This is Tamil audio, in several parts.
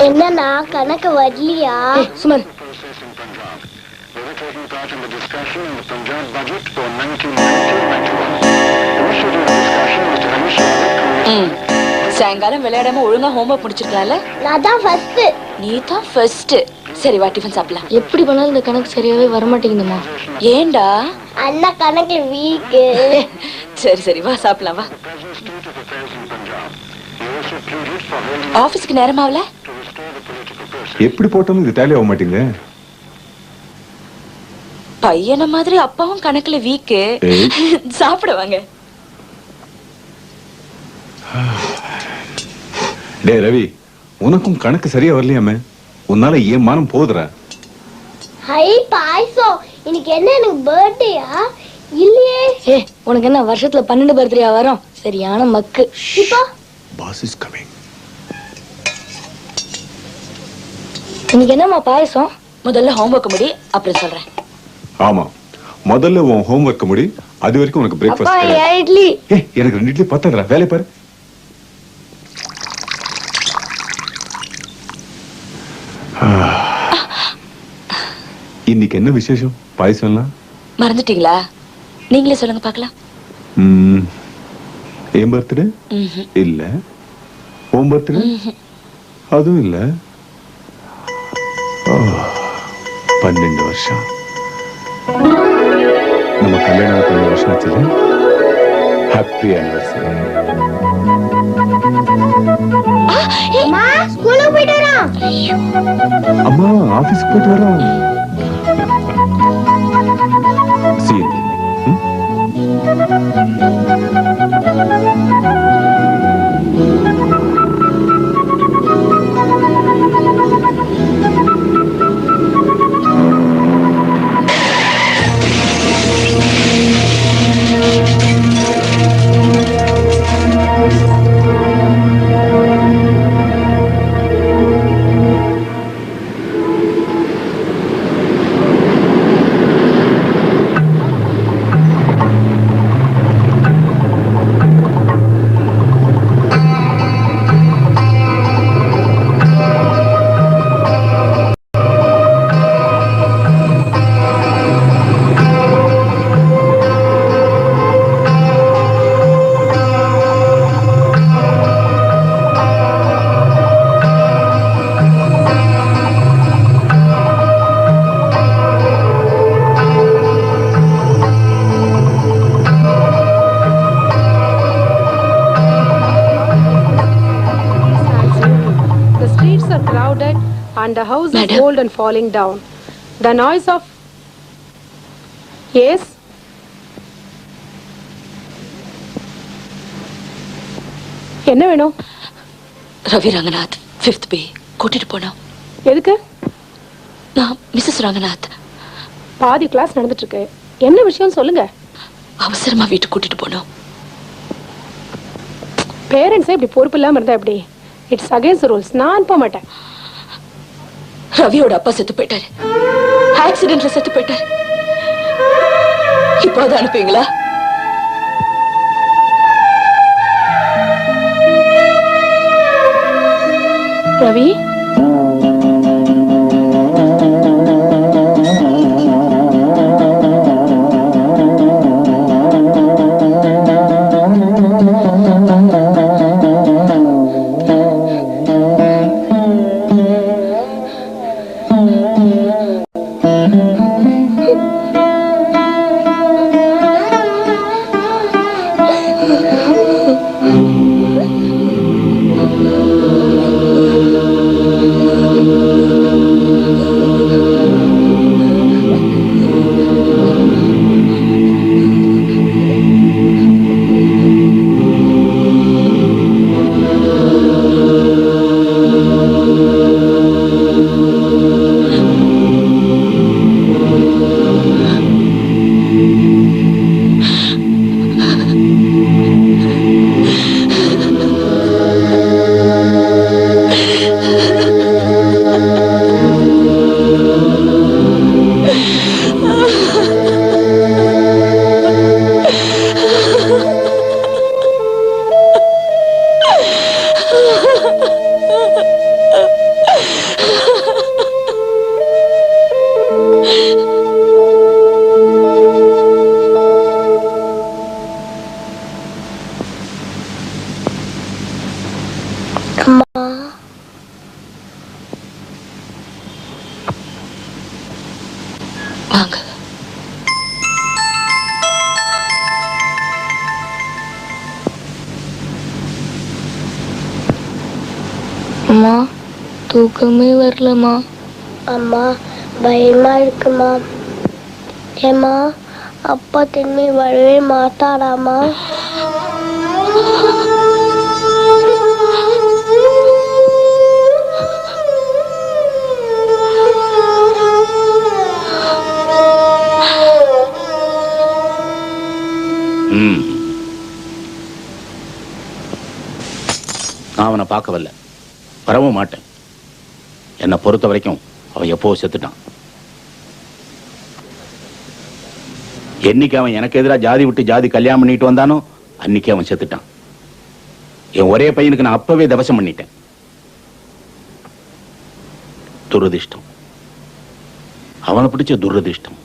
என்னன்னா கணக்கு வரலையா? சுமன் சாயங்காலம் விளையாடாம ஒழுங்கா ஹோம்வொர்க் முடிச்சிருக்கலாம்ல. நான் தான் ஃபர்ஸ்ட். நீ தான் ஃபர்ஸ்ட். சரி வா டிஃபன் சாப்பிடலாம். எப்படி பண்ணாலும் இந்த கணக்கு சரியாவே வர மாட்டேங்குதுமா. ஏண்டா? அண்ணா கணக்கு வீக். சரி சரி வா சாப்பிடலாம் வா. ஆபீஸ்க்கு நேரமாவல? எப்படி போட்டாலும் இது டேலி ஆக மாட்டீங்க. பையன மாதிரி அப்பாவும் கணக்குல வீக்கு. சாப்பிடுவாங்க. டே ரவி, உனக்கும் கணக்கு சரியா வரலையாமே. உன்னால ஏன் மானம் போகுதுடா. ஹை பாய்சம், இன்னைக்கு என்ன எனக்கு பர்த்டேயா? இல்லையே. உனக்கு என்ன வருஷத்துல 12 பர்த்டேயா வரும்? சரியான மக்கு. இப்போ பாஸ் இஸ் கமிங். இன்னைக்கு என்னம்மா பாயசம்? முதல்ல ஹோம்வொர்க் முடி, அப்புறம் சொல்றேன். ஆமா, முதல்ல உன் ஹோம்வொர்க் முடி. அது வரைக்கும் உனக்கு பிரேக்ஃபாஸ்ட். இட்லி. எனக்கு 2 இட்லி பத்தாதுடா. வேலை பாரு. இன்னைக்கு என்ன விசேஷம்? பாயசம்லாம் மறந்துட்டீங்களா? நீங்களே சொல்லுங்க பார்க்கலாம். என் பர்த்டே இல்ல, உன் பர்த்டே அதுவும் இல்ல. 12 வருஷம். நம்ம கல்யாணம் 12 வருஷம் ஆச்சு. Happy anniversary. அம்மா ஸ்கூலுக்கு போயிட்டு வரோம். அம்மா ஆபீஸ்க்கு போயிட்டு வரோம். See you. And the house is old and falling down. The noise of... Yes? என்ன வேணும்? ரவி ரங்கநாத் 5th B கூட்டிட்டு போனோம். எதுக்கு? நான் மிஸ்ஸஸ் ரங்கநாத். பாதி கிளாஸ் நடந்துட்டு இருக்கு. என்ன விஷயம் சொல்லுங்க. அவசரமா வீட்டுக்கு கூட்டிட்டு போனோம். பேரண்ட்ஸே இப்படி பொறுப்பு இல்லாம இருந்தா எப்படி? It's against rules. நான் போக மாட்டேன். ரவியோட அப்பா செத்து போயிட்டாரு. ஆக்சிடென்ட்ல செத்து போயிட்டாரு. இப்போ அதை அனுப்புவீங்களா? ரவி, வாங்க. அம்மா தூக்கமே வரலம்மா. அம்மா பயமா இருக்குமா? ஏம்மா அப்பா திரும்பி வரவே மாட்டாராமா? நான் அவனை பார்க்க வரல, வரவும் மாட்டேன். என்னை பொறுத்த வரைக்கும் அவன் எப்போ செத்துட்டான். என்னைக்கு அவன் எனக்கு எதிராக ஜாதி விட்டு ஜாதி கல்யாணம் பண்ணிட்டு வந்தானோ அன்னைக்கு அவன் செத்துட்டான். என் ஒரே பையனுக்கு நான் அப்பவே தவசம் பண்ணிட்டேன். துரதிர்ஷ்டம், அவனை பிடிச்ச துரதிர்ஷ்டம்.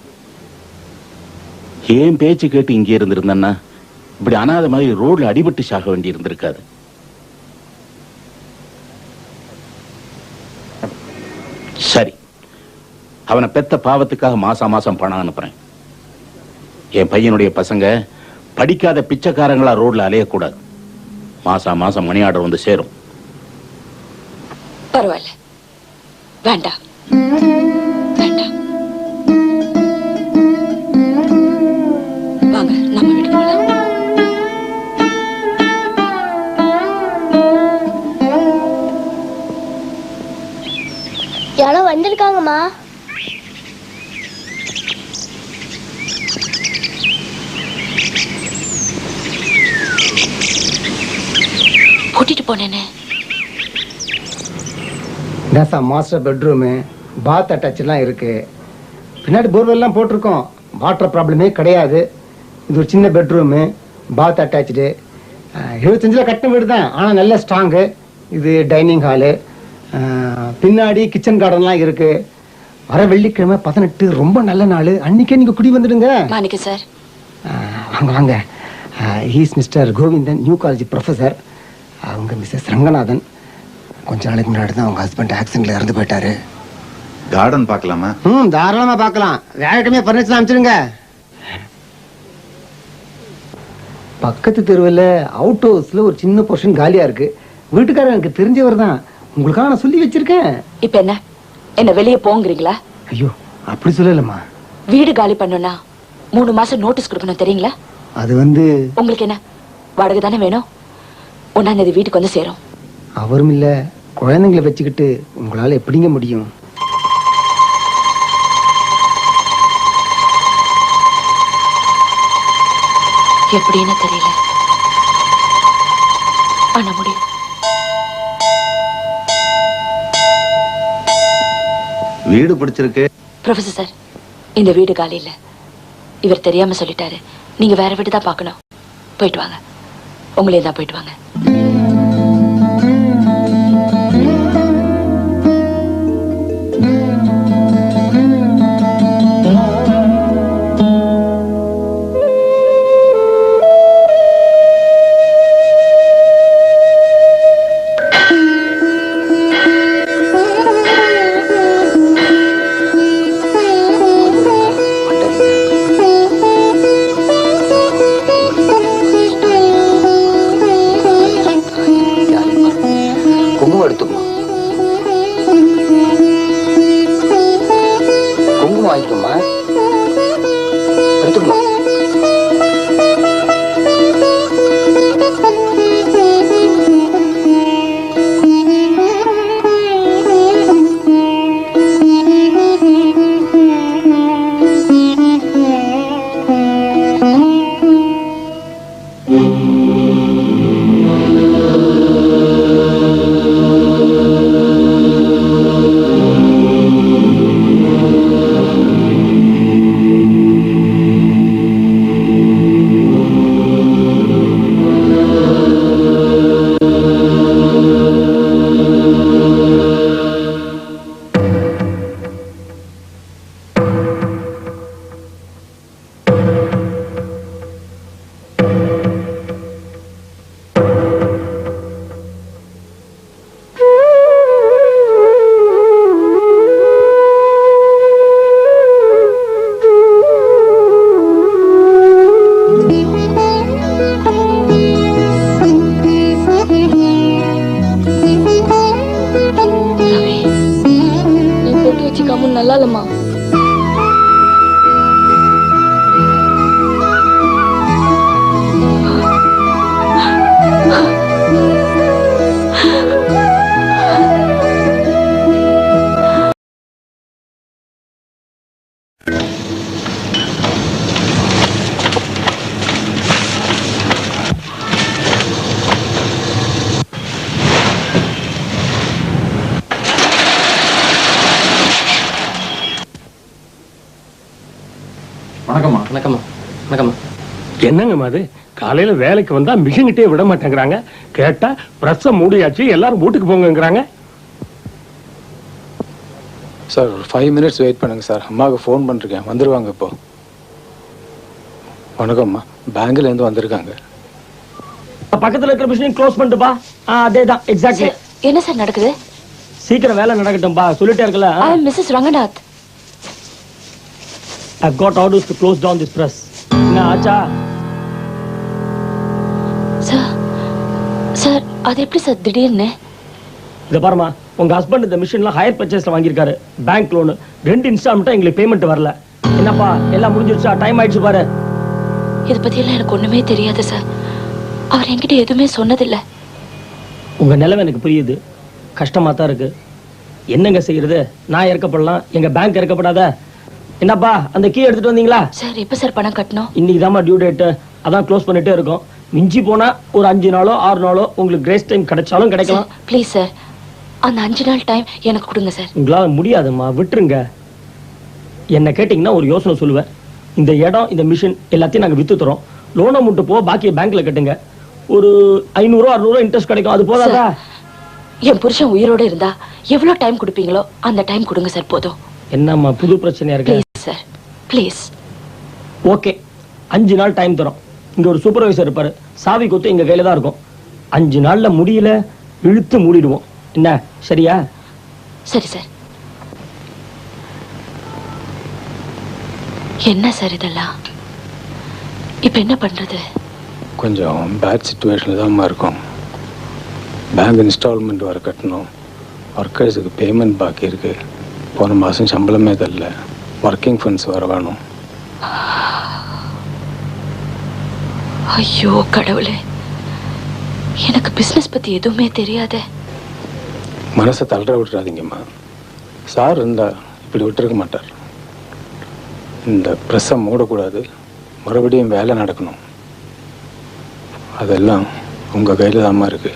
ஏன் பேச்சு கேட்டு இங்கே இருந்திருந்தன்னா இப்படி அனாத மாதிரி ரோட்ல அடிபட்டு சாக வேண்டி இருந்திருக்காது. சரி, அவனை பெத்த பாவத்துக்காக மாசம் மாசம் பணம் அனுப்புறேன். என் பையனுடைய பசங்க படிக்காத பிச்சைக்காரங்களா ரோட்ல அலையக்கூடாது. மாசம் மாசம் மணி ஆர்டர் வந்து சேரும். பரவாயில்ல, வேண்டாம் வேண்டாம். வாங்க நம்ம வீட்டுக்கு போலாம். யாரோ வந்திருக்காங்கம்மா. கூட்டிட்டு போனேன்னு மாஸ்டர் பெட்ரூமு, பாத் அட்டாச்லாம் இருக்கு. பின்னாடி போர்வெல்லாம் போட்டிருக்கோம். வாட்டர் ப்ராப்ளமே கிடையாது. இது ஒரு சின்ன பெட்ரூமு, பாத் அட்டாச்சு. 75 கட்டின வீடு தான், ஆனால் நல்ல ஸ்ட்ராங்கு. இது டைனிங் ஹாலு, பின்னாடி கிச்சன் கார்டன்லாம் இருக்கு. வர வெள்ளிக்கிழமை 18 ரொம்ப நல்ல நாள். அன்னைக்கே நீங்க குடி வந்துடுங்க. மாணிக்க சார், வாங்க வாங்க. He's mister Govindan, new college professor. அவங்க மிஸ்ஸஸ் ரங்கநாதன். கொஞ்ச நாளைக்கு முன்னாடி தான் அவங்க ஹஸ்பண்ட் ஆக்சிடென்ட்ல இறந்து போயிட்டாரு. கார்டன் பார்க்கலாமா? தாராளமா பார்க்கலாம். வேலைக்குமே பர்னிச்சர் அமைச்சிருங்க. பக்கத்து தெருவில் அவுட் ஹவுஸ்ல ஒரு சின்ன போர்ஷன் காலியா இருக்கு. வீட்டுக்காரர் எனக்கு தெரிஞ்சவர் தான். உங்களுக்காக நான் சொல்லி வச்சிருக்கேன். இப்ப என்ன வெளியே போங்கிறீங்களா? ஐயோ அப்படி சொல்லலம்மா. வீடு காலி பண்ணணும்னா 3 மாசம் நோட்டீஸ் கொடுக்கணும், தெரியுங்களா? அது வந்து உங்களுக்கு என்ன வாடகை தானே வேணும்? 1ஆம் தேதி வீட்டுக்கு வந்து சேரும். அவரும் இல்ல, குழந்தைங்களை வச்சுக்கிட்டு உங்களால எப்படிங்க முடியும்? எப்படின்னு தெரியல, ஆனா முடியும். வீடு பிடிச்சிருக்கு. ப்ரொஃபசர் சார், இந்த வீடு காலி இல்ல. இவர் தெரியாம சொல்லிட்டாரு. நீங்க வேற வீடு தான் பார்க்கணும். போயிட்டு வாங்க, உங்களே தான் போயிட்டு வாங்க. குங்குமம் எடுத்துக்கணும். குங்குமம் வாங்கிக்கோமா, எடுத்துக்கணும். கம்மு நல்லா இல்லம்மா. என்னங்கம்மா அது காலையில வேலைக்கு வந்தா மிஷின்கிட்டே விட மாட்டேங்கிறாங்க. கேட்டா பிரஸ்ஸ மூடியாச்சு எல்லாரும் வீட்டுக்கு போங்கங்கிறாங்க. சார் ஒரு 5 minutes வெயிட் பண்ணுங்க சார். அம்மாவுக்கு ஃபோன் பண்ணிருக்கேன், வந்துருவாங்க இப்போ. வணக்கம்மா, பேங்க்ல இருந்து வந்திருக்காங்க. பக்கத்துல இருக்கிற மிஷின் க்ளோஸ் பண்ணிட்டுப்பா. அதேதான் எக்ஸாக்ட்லி. என்ன சார் நடக்குது? சீக்கிரம் வேலை நடக்கட்டும்பா, சொல்லிட்டே இருக்கல. Mrs Ranganath. I've got orders to close down this press. என்ன ஆச்சா? சார் அது எப்படி சார் திடீர்னு? இத பாருமா, உங்க ஹஸ்பண்ட் இந்த மிஷின்ல ஹையர் பர்ச்சேஸ்ல வாங்கியிருக்காரு. பேங்க் லோன் 2 இன்ஸ்டால்மெண்ட்டா எங்களுக்கு பேமெண்ட் வரல. என்னப்பா எல்லாம் முடிஞ்சிருச்சா? டைம் ஆயிடுச்சு பாரு. இத பத்தி எல்லாம் எனக்கு ஒண்ணுமே தெரியாது சார். அவர் என்கிட்ட எதுவுமே சொன்னதில்ல. உங்க நிலைமை எனக்கு புரியுது, கஷ்டமா தான் இருக்கு. என்னங்க செய்யறது? நான் இறக்கப்படலாம், எங்க பேங்க் இறக்கப்படாத. என்னப்பா அந்த கீ எடுத்துட்டு வந்தீங்களா? சார் எப்ப சார் பணம் கட்டணும்? இன்னைக்கு தான்மா டியூ டேட், அதான் க்ளோஸ் பண்ணிட்டே இருக்கோம். மிஞ்சி போனா ஒரு 5 நாளோ 6 நாளோ உங்களுக்கு கிரேஸ் டைம் கிடைச்சாலும் கிடைக்கலாம். ப்ளீஸ் சார், அந்த 5 நாள் டைம் எனக்கு கொடுங்க சார். உங்களால முடியாதும்மா, விட்டுருங்க. என்ன கேட்டீங்கன்னா ஒரு யோசனை சொல்லுவேன். இந்த இடம், இந்த மிஷின் எல்லாத்தையும் நாங்க வித்து தரோம். லோன் அமௌண்ட் போ, பாக்கிய பேங்க்ல கட்டுங்க. ஒரு 500 600 இன்ட்ரெஸ்ட் கிடைக்கும். அது போதாதா? என் புருஷன் உயிரோட இருந்தா எவ்வளவு டைம் கொடுப்பீங்களோ அந்த டைம் கொடுங்க சார், போதும். என்னம்மா புது பிரச்சனையா இருக்கு? Please sir, please. ஓகே, 5 நாள் டைம் தரோம். இங்க ஒரு சூப்பர்வைசர் இருப்பாரு, சாவி கொத்து எங்க கையில தான் இருக்கும். 5 நாள்ல முடியல, இழுத்து மூடிடுவோம். என்ன சரியா? சரி சார். என்ன சார் இதெல்லாம்? இப்ப என்ன பண்றது? கொஞ்சம் பேட் சிச்சுவேஷன்ல தான் இருக்கும். பேங்க் இன்ஸ்டால்மெண்ட் வர கட்டணும். ஒர்க்கர்ஸுக்கு பேமெண்ட் பாக்கி இருக்கு. போன மாதம் சம்பளமே தரல. ஒர்க்கிங் ஃபண்ட்ஸ் வர வேணும். ஐயோ கடவுளே, எனக்கு பிசினஸ் பத்தி எதுவுமே தெரியாதே. மனசை தளர விட்டுறாதீங்கம்மா. சார் இருந்தா இப்படி விட்டுருக்க மாட்டார். இந்த ப்ரெஸ்ஸை மூடக்கூடாது, மறுபடியும் வேலை நடக்கணும். அதெல்லாம் உங்கள் கையில் தாம்மா இருக்கு.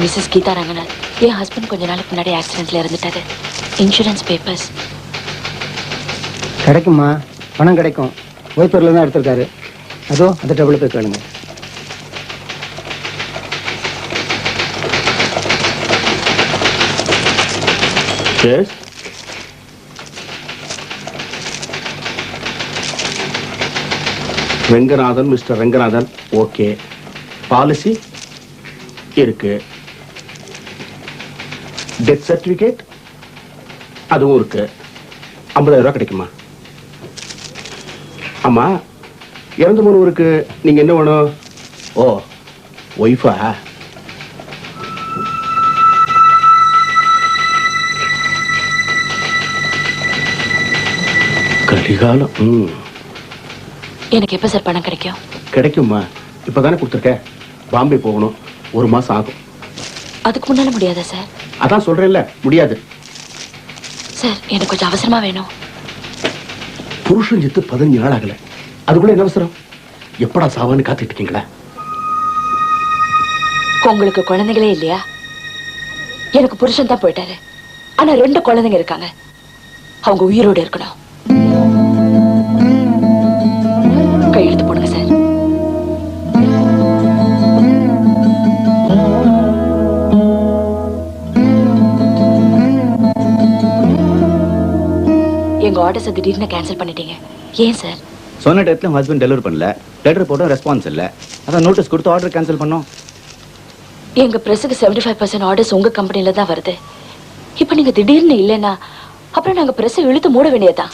மிஸ்ஸஸ் கீதா ரங்கநாத். என் ஹஸ்பண்ட் கொஞ்ச நாளைக்கு முன்னாடி ஆக்சிடென்ட்ல இறந்துட்டாரு. இன்சூரன்ஸ் பேப்பர்ஸ் கிடைக்குமா? பணம் கிடைக்கும். ஓய்ப்பூர்ல தான் எடுத்திருக்காரு. அதோ அந்த டேபிள் போய் கேளுங்க. Ranganathan, mister Ranganathan. Okay, policy இருக்கு. டெத் சர்டிபிகேட் அதுவும் இருக்கு. 50,000 ரூபாய் கிடைக்குமா? ஆமா, இறந்து போனவருக்கு நீங்க என்ன வேணும்? ஓ, ஒய்ஃபா? கலிகாலம். எனக்கு எப்ப சார் பணம் கிடைக்கும்? கிடைக்குமா? இப்பதானே கொடுத்துருக்க. பாம்பே போகணும், 1 மாசம் ஆகும். அதுக்கு முன்னால முடியாதா சார்? அதான் சொல்றேன்ல, முடியாது. சார் எனக்கு கொஞ்சம் அவசரமா வேணும். புருஷன் செத்து 15 நாள் ஆகல, அதுக்குள்ள என்ன அவசரம்? எப்படா சாவான்னு காத்துட்டு இருக்கீங்களா? உங்களுக்கு குழந்தைகளே இல்லையா? எனக்கு புருஷன் தான் போயிட்டாரு, ஆனா 2 குழந்தைங்க இருக்காங்க. அவங்க உயிரோடு இருக்கணும். கையெழுத்து போடுங்க சார். உங்க ஆர்டர்ஸை திடீர்னு கேன்சல் பண்ணிட்டீங்க. ஏன் சார்? சொன்ன டேட்ல உங்க ஹஸ்பண்ட் டெலிவரி பண்ணல, லெட்டர் போட்டோம், ரெஸ்பான்ஸ் இல்லை, அதான் நோட்டீஸ் கொடுத்து ஆர்டர் கேன்சல் பண்ணோம். எங்க பிரஸுக்கு 75% ஆர்டர்ஸ் உங்க கம்பெனில தான் வருது. இப்ப நீங்க திடீர்னு இல்லைன்னா அப்புறம் நாங்க பிரஸ் இழுத்து மூட வேண்டியதா?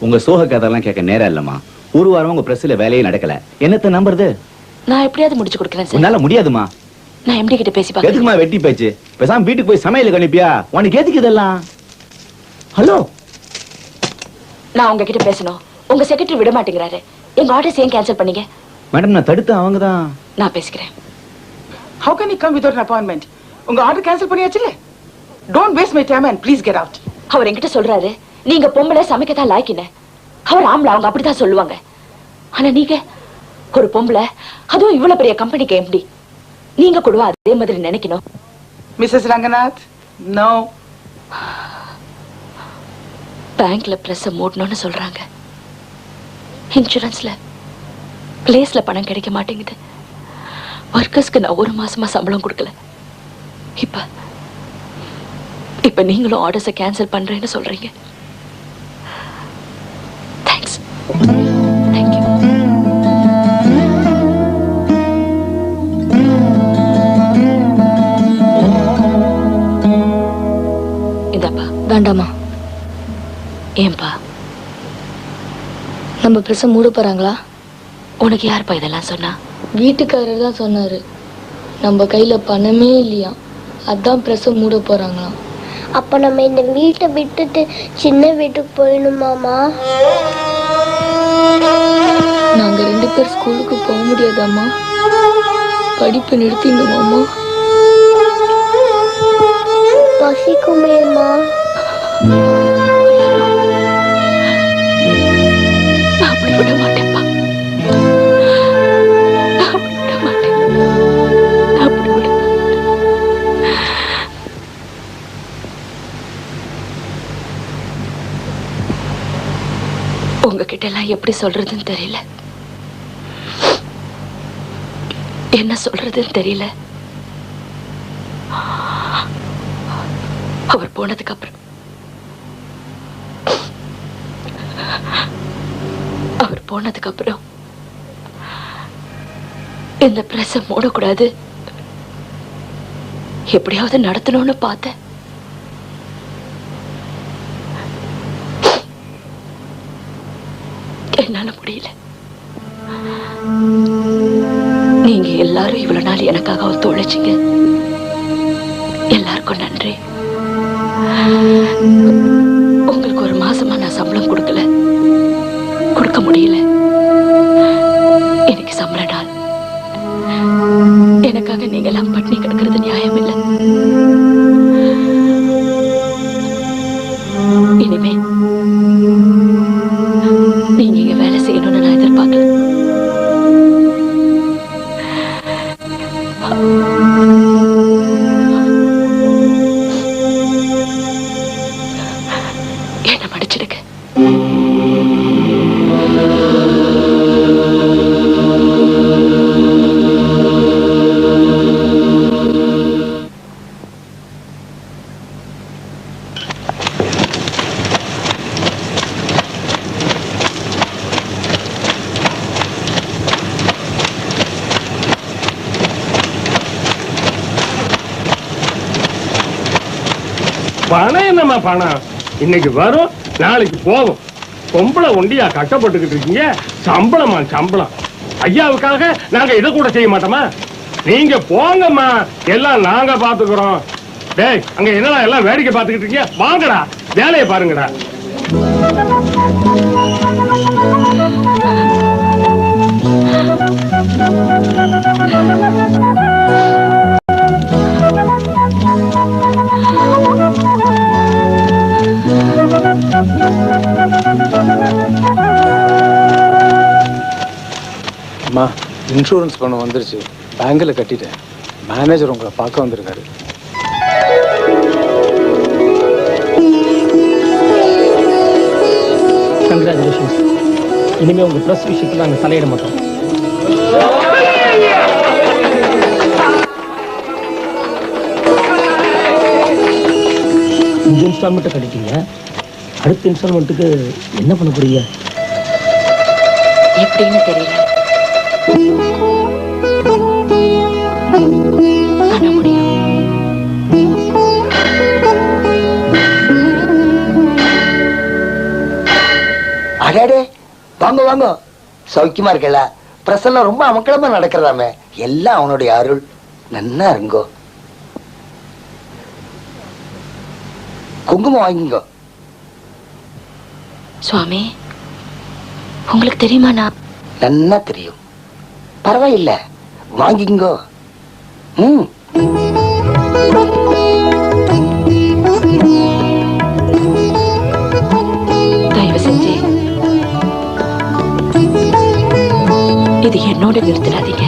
உங்க சோக கதையெல்லாம் கேட்க நேரம் இல்லம்மா. ஒரு வாரம் உங்க பிரஸ்ல வேலையே நடக்கல, என்னத்த நம்புறது? நான் எப்படியாவது முடிச்சு கொடுக்குறேன் சார். உன்னால முடியாதுமா. நான் எம்டி கிட்ட பேசி பார்க்கறேன். எதுக்குமா வெட்டி பேச்சு? பேசாம வீட்டுக்கு போய் சமையல் கணிப்பியா? உனக்கு எதுக்கு இதெல்லாம்? ஹலோ, நான் உங்ககிட்ட பேசணும். உங்க செக்ரட்டரி விட மாட்டேங்கிறாரு. எங்க ஆர்டர்ஸ் ஏன் கேன்சல் பண்ணீங்க? மேடம் நான் தடுத்தேன், அவங்க தான். நான் பேசிக்கிறேன். How can you come without an appointment? உங்க ஆர்டர் கேன்சல் பண்ணியாச்சுல? Don't waste my time and please get out. அவர் என்கிட்ட சொல்றாரு நீங்க பொம்பளை சமைக்கத்தான் லாய்க்கின. அவர் ஆம்பளை, அவங்க அப்படித்தான் சொல்லுவாங்க. ஆனா நீங்க ஒரு பொம்பளை, அதுவும் இவ்வளவு பெரிய கம்பெனிக்கு எம்டி. நீங்க கூட அதே மாதிரி நினைக்கணும். Mrs. Ranganath, no. பேங்க்ல பிரஸ் மூடணும்னு சொல்றாங்க. இன்சூரன்ஸ்ல பிளேஸ்ல பணம் கிடைக்க மாட்டேங்குது. ஒர்க்கர்ஸ்க்கு நான் 1 மாசமா சம்பளம் கொடுக்கல. இப்ப நீங்களும் ஆர்டர்ஸை கேன்சல் பண்றேன்னு சொல்றீங்க. தேங்க்ஸ். தேங்க்யூ. இந்தாப்பா. வேண்டாமா? ஏன்பா? நம்ம பிரஸ் மூட போறாங்களா? உனக்கு யாருப்பா இதெல்லாம் சொன்னா? வீட்டுக்காரர் தான் சொன்னாரு. நம்ம கையில பணமே இல்லையா, அதான் பிரஸ் மூட போறாங்களாம். அப்ப நம்ம இந்த வீட்டை விட்டுட்டு சின்ன வீட்டுக்கு போயிடணுமாமா? நாங்க 2 பேர் ஸ்கூலுக்கு போக முடியாதாம்மா? படிப்பு நிறுத்திடணுமாமா? பசிக்குமேம்மா? நான் அப்படி விட மாட்டேன்ப்பா. நான் அப்படி விட மாட்டேன். நான் அப்படி விட மாட்டேன். உங்ககிட்ட எல்லாம் எப்படி சொல்றதுன்னு தெரியல. என்ன சொல்றதுன்னு தெரியல. அவர் போனதுக்கு அப்புறம் இந்த பிரஸ் மூடக்கூடாது, எப்படியாவது நடத்தணும்னு பார்த்தேன். என்னால முடியல. நீங்க எல்லாரும் இவ்வளவு நாள் எனக்காக ஒத்துழைச்சிங்க. எல்லாருக்கும் நன்றி. உங்களுக்கு 1 மாசமா நான் சம்பளம் கொடுக்க முடியல. எனக்கு சம்பள நாள். எனக்காக நீங்க எல்லாம் பட்டினி கிடக்கிறது நியாயம் இல்லை. இனிமே நீங்க இங்க வேலை செய்யணும்னு நான் எதிர்பார்க்கல. என்ன மன்னிச்சிடுங்க. பணம் என்னம்மா பணம்? இன்னைக்கு வரும், நாளைக்கு போகும். பொம்பளை ஒண்டியா கஷ்டப்பட்டுக்கிட்டு இருக்கீங்க. சம்பளமா சம்பளம். ஐயாவுக்காக நாங்க இதை கூட செய்ய மாட்டோமா? நீங்க போங்கம்மா, எல்லாம் நாங்க பாத்துக்கிறோம். டேய், அங்க என்னடா எல்லாம் வேடிக்கை பார்த்துக்கிட்டு இருக்கீங்க? வாங்கடா, வேலையை பாருங்கடா. அம்மா, இன்சூரன்ஸ் பணம் வந்துருச்சு. பேங்க்ல கட்டிட்டேன். மேனேஜர் உங்களை பார்க்க வந்திருக்காரு. கங்க்ராச்சுலேஷன்ஸ். இனிமே உங்க ப்ளஸ் விஷயத்துல நாங்கள் தலையிட மாட்டோம். இந்த இன்ஸ்டால்மெண்ட்டை கட்டிட்டீங்க. அடுத்த இன்ஸ்டால்மெண்ட்டுக்கு என்ன பண்ண போறீங்க? எப்படின்னு தெரியல. பண்ண முடியும். அடே வாங்க வாங்க, சௌக்கியமா இருக்கல? பிரசன்னம் ரொம்ப அமக்களமா நடக்கிறதாமே, எல்லாம் அவனுடைய அருள். நன்னா இருங்கோ. குங்குமம் வாங்கிங்கோ. சுவாமி, உங்களுக்கு தெரியுமா? நான் நன்னா தெரியும். பரவாயில்ல, வாங்கிங்கோ. தயவு செஞ்சு இது என்னோட நிறுத்திடாதீங்க.